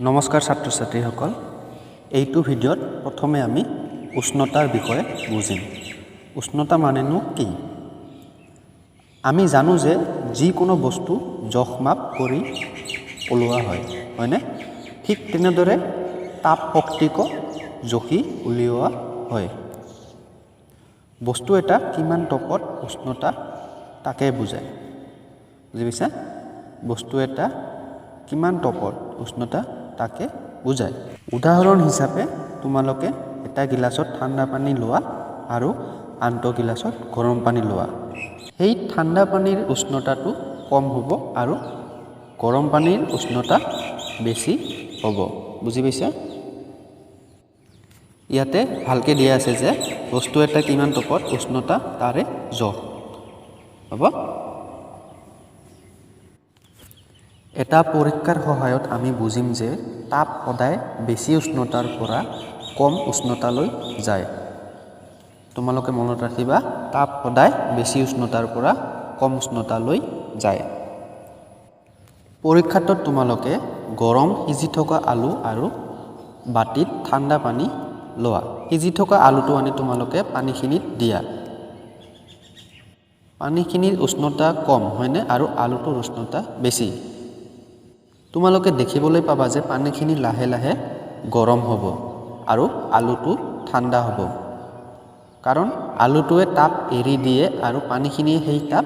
নমস্কাৰ ছাত্ৰ ছাত্ৰীসকল এইটো ভিডিঅ'ত প্ৰথমে আমি উষ্ণতাৰ বিষয়ে বুজিম উষ্ণতা মানেনো কি আমি জানো যে যিকোনো বস্তু জখমাপ কৰি ওলোৱা হয় হয়নে ঠিক তেনেদৰে তাপ শক্তিক জখি উলিওৱা হয় বস্তু এটা কিমান তাপত উষ্ণতা তাকে বুজায় বুজি পাইছা বস্তু এটা কিমান তাপত উষ্ণতা তাকে বুজায় উদাহৰণ হিচাপে তোমালোকে এটা গিলাসত ঠাণ্ডা পানী লোৱা আৰু আনটো গিলাসত গৰম পানী লোৱা সেই ঠাণ্ডা পানীৰ উষ্ণতাটো কম হ'ব আৰু গৰম পানীৰ উষ্ণতা বেছি হ'ব বুজি পাইছা ইয়াতে ভালকে দিয়া আছে যে বস্তু এটা কিমান তাপত উষ্ণতা তাৰে জখ হ'ব এটা পৰীক্ষাৰ সহায়ত আমি বুজিম যে তাপ সদায় বেছি উষ্ণতাৰ পৰা কম উষ্ণতালৈ যায় তোমালোকে মনত ৰাখিবা তাপ সদায় বেছি উষ্ণতাৰ পৰা কম উষ্ণতালৈ যায় পৰীক্ষাটোত তোমালোকে গৰম সিজি থকা আলু আৰু বাটিত ঠাণ্ডা পানী লোৱা সিজি থকা আলুটো আনি তোমালোকে পানীখিনিত দিয়া পানীখিনিৰ উষ্ণতা কম হয়নে আৰু আলুটোৰ উষ্ণতা বেছি তোমালোকে দেখিবলৈ পাবা যে পানীখিনি লাহে লাহে গৰম হ'ব আৰু আলুটো ঠাণ্ডা হ'ব কাৰণ আলুটোৱে তাপ এৰি দিয়ে আৰু পানীখিনিয়ে সেই তাপ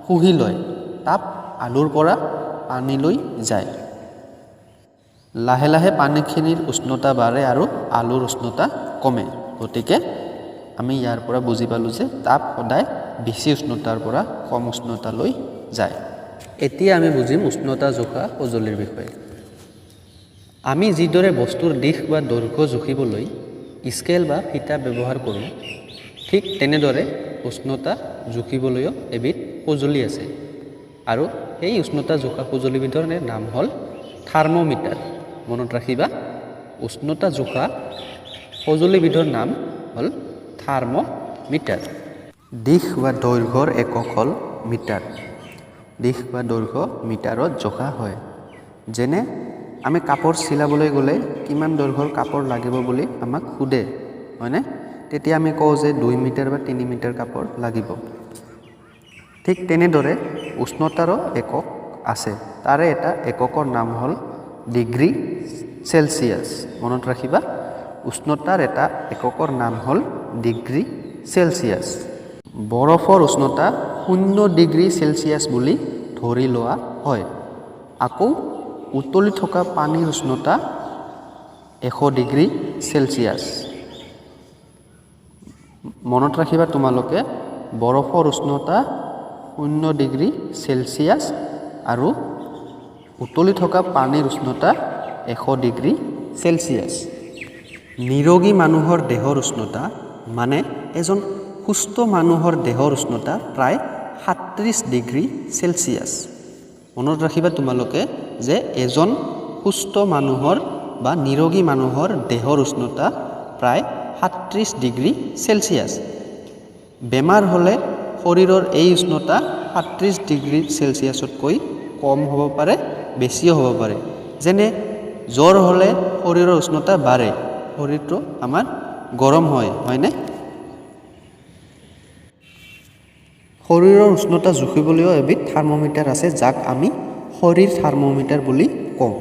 শুহি লয় তাপ আলুৰ পৰা পানীলৈ যায় লাহে লাহে পানীখিনিৰ উষ্ণতা বাঢ়ে আৰু আলুৰ উষ্ণতা কমে গতিকে আমি ইয়াৰ পৰা বুজি পালোঁ যে তাপ সদায় বেছি উষ্ণতাৰ পৰা কম উষ্ণতালৈ যায় এতিয়া আমি বুজিম উষ্ণতা জোখা সঁজুলিৰ বিষয়ে আমি যিদৰে বস্তুৰ দিশ বা দৈৰ্ঘ্য জুখিবলৈ স্কেল বা ফিতা ব্যৱহাৰ কৰোঁ ঠিক তেনেদৰে উষ্ণতা জুখিবলৈও এবিধ সঁজুলি আছে আৰু সেই উষ্ণতা জোখা সঁজুলিবিধৰ নাম হ'ল থাৰ্মোমিটাৰ মনত ৰাখিবা উষ্ণতা জোখা সঁজুলিবিধৰ নাম হ'ল থাৰ্মোমিটাৰ দিশ বা দৈৰ্ঘ্যৰ একক হ'ল মিটাৰ দিশ বা দৈৰ্ঘ্য মিটাৰত জোখা হয় যেনে আমি কাপোৰ চিলাবলৈ গ'লে কিমান দৈৰ্ঘ্যৰ কাপোৰ লাগিব বুলি আমাক সোধে হয়নে তেতিয়া আমি কওঁ যে 2 মিটাৰ বা 3 মিটাৰ কাপোৰ লাগিব ঠিক তেনেদৰে উষ্ণতাৰো একক আছে তাৰে এটা এককৰ নাম হ'ল ডিগ্ৰী চেলচিয়াছ মনত ৰাখিবা উষ্ণতাৰ এটা এককৰ নাম হ'ল ডিগ্ৰী চেলচিয়াছ বৰফৰ উষ্ণতা 0 ডিগ্ৰী চেলচিয়াছ বুলি ধৰি লোৱা হয় আকৌ উতলি থকা পানীৰ উষ্ণতা 100 ডিগ্ৰী চেলচিয়াছ মনত ৰাখিবা তোমালোকে বৰফৰ উষ্ণতা 0 ডিগ্ৰী চেলচিয়াছ আৰু উতলি থকা পানীৰ উষ্ণতা 100 ডিগ্ৰী চেলচিয়াছ নিৰোগী মানুহৰ দেহৰ উষ্ণতা মানে এজন সুস্থ মানুহৰ দেহৰ উষ্ণতা প্ৰায় 37 ডিগ্ৰী চেলচিয়াছ মনত ৰাখিবা তোমালোকে যে এজন সুস্থ মানুহৰ বা নিৰোগী মানুহৰ দেহৰ উষ্ণতা প্ৰায় 37 ডিগ্ৰী চেলচিয়াছ বেমাৰ হ'লে শৰীৰৰ এই উষ্ণতা 37 ডিগ্ৰী চেলচিয়াছতকৈ কম হ'ব পাৰে বেছিও হ'ব পাৰে যেনে জ্বৰ হ'লে শৰীৰৰ উষ্ণতা বাঢ়ে শৰীৰটো আমাৰ গৰম হয় হয়নে শৰীৰৰ উষ্ণতা জুখিবলৈও এবিধ থাৰ্মোমিটাৰ আছে যাক আমি শৰীৰ থাৰ্মোমিটাৰ বুলি কওঁ